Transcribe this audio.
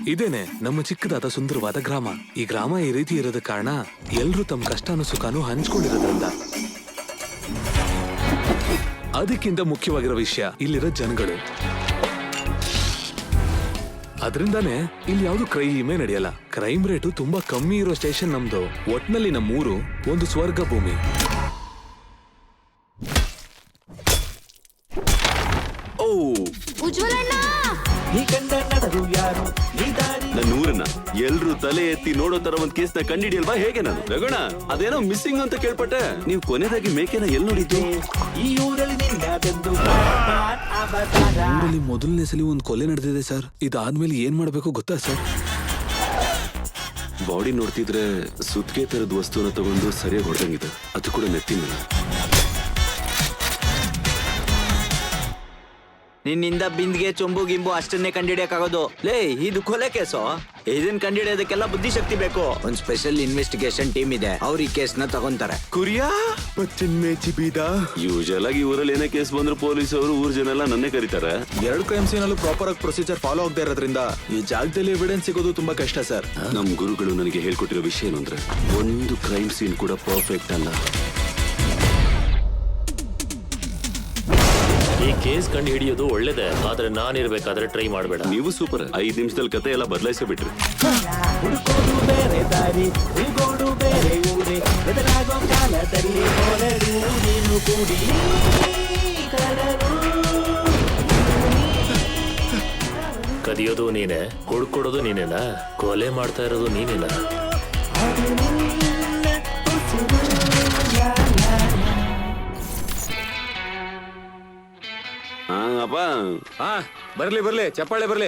ಇದೇನೆ ನಮ್ಮ ಚಿಕ್ಕದಾದ ಸುಂದರವಾದ ಗ್ರಾಮ. ಈ ಗ್ರಾಮ ಈ ರೀತಿ ಇರೋದ ಕಾರಣ ಎಲ್ರು ತಮ್ಮ ಕಷ್ಟನೂ ಸುಖನೂ ಹಂಚ್ಕೊಂಡಿರೋದ್ರಿಂದ. ಅದಕ್ಕಿಂತ ಮುಖ್ಯವಾಗಿರೋ ವಿಷಯ ಇಲ್ಲಿರೋ ಜನಗಳು. ಅದರಿಂದಾನೇ ಇಲ್ಲಿ ಯಾವ್ದು ಕ್ರೈಮೇ ನಡೆಯಲ್ಲ. ಕ್ರೈಮ್ ರೇಟು ತುಂಬಾ ಕಮ್ಮಿ ಇರೋ ಸ್ಟೇಷನ್ ನಮ್ದು. ಒಟ್ನಲ್ಲಿ ನಮ್ಮೂರು ಒಂದು ಸ್ವರ್ಗ ಭೂಮಿ. ಓ ಉಜ್ವಲಣ್ಣ, ನನ್ನ ಊರನ್ನ ಎಲ್ರು ತಲೆ ಎತ್ತಿ ನೋಡೋ ತರ ಒಂದ್ ಕೇಸ್ ನ ಕಂಡಿಡಿಯಲ್ವಾ ಹೇಗೆ ನಾನು? ರಘುಣ, ಅದೇನೋ ಮಿಸ್ಸಿಂಗ್ ಅಂತ ಕೇಳ್ಪಟ್ಟೆ. ನೀವು ಕೊನೆದಾಗಿ ಮೇಕೆನ ಎಲ್ಲಿ ನೋಡಿದ್ದು? ಊರಲ್ಲಿ ಮೊದಲನೇ ಸಲ ಒಂದು ಕೊಲೆ ನಡೆದಿದೆ ಸರ್. ಇದಾದ್ಮೇಲೆ ಏನ್ ಮಾಡ್ಬೇಕು ಗೊತ್ತಾ ಸರ್? ಬಾಡಿ ನೋಡ್ತಿದ್ರೆ ಸುತ್ತಿಗೆ ತರದ ವಸ್ತುನ ತಗೊಂಡು ಸರಿಯಾಗಿ ಹೊಡೆದಂಗಿದೆ. ಅದು ಕೂಡ ನೆತ್ತಿನ. ನಿನ್ನಿಂದ ಬಿಂದಿಗೆ ಚೊಂಬು ಗಿಂಬು ಅಷ್ಟನ್ನೇ ಕಂಡಿಡಿಯಕ್ಕಾಗೋದು. ಲೇ, ಇದು ಕೊಲೆ ಕೇಸು. ಇದನ್ ಕಂಡಿಡಿಯೋದಕ್ಕೆಲ್ಲ ಬುದ್ಧಿಶಕ್ತಿ ಬೇಕು. ಒಂದ್ ಸ್ಪೆಷಲ್ ಇನ್ವೆಸ್ಟಿಗೇಷನ್ ಟೀಮ್ ಇದೆ, ಅವ್ರ ಈ ಕೇಸ್ ನ ತಗೊಂತಾರೆ. ಕುರಿಯಾ ಯೂಶಲ್ ಆಗಿ ಊರಲ್ಲಿ ಏನೇ ಕೇಸ್ ಬಂದ್ರು ಪೊಲೀಸ್ ಅವರು ಊರ್ ಜನ ಎಲ್ಲ ನನ್ನೇ ಕರೀತಾರೆ. 2 ಕ್ರೈಮ್ ಸೀನಲ್ಲೂ ಪ್ರಾಪರ್ ಆಗಿ ಪ್ರೊಸೀಜರ್ ಫಾಲೋ ಆಗದೆ ಇರೋದ್ರಿಂದ ಈ ಜಾಗದಲ್ಲಿ ಎವಿಡೆನ್ಸ್ ಸಿಗೋದು ತುಂಬಾ ಕಷ್ಟ ಸರ್. ನಮ್ ಗುರುಗಳು ನನಗೆ ಹೇಳ್ಕೊಟ್ಟಿರೋ ವಿಷಯ ಏನು ಅಂದ್ರೆ, ಒಂದು ಕ್ರೈಮ್ ಸೀನ್ ಕೂಡ ಪರ್ಫೆಕ್ಟ್ ಅಲ್ಲ. ಈ ಕೇಸ್ ಕಂಡು ಹಿಡಿಯೋದು ಒಳ್ಳೇದೇ, ಆದ್ರೆ ನಾನಿರ್ಬೇಕಾದ್ರೆ ಟ್ರೈ ಮಾಡಬೇಡ. ನೀವು ಸೂಪರ್. 5 ನಿಮಿಷದಲ್ಲಿ ಕತೆ ಎಲ್ಲ ಬದಲಾಯಿಸಿ ಬಿಟ್ರಿ. ಕದಿಯೋದು ನೀನೆ, ಕೊಡ್ಕೊಡೋದು ನೀನೇನಾ? ಕೊಲೆ ಮಾಡ್ತಾ ಇರೋದು ನೀನೇನಾ? ಅಪ್ಪ ಬರ್ಲಿ ಚಪ್ಪಾಳೆ ಬರ್ಲಿ.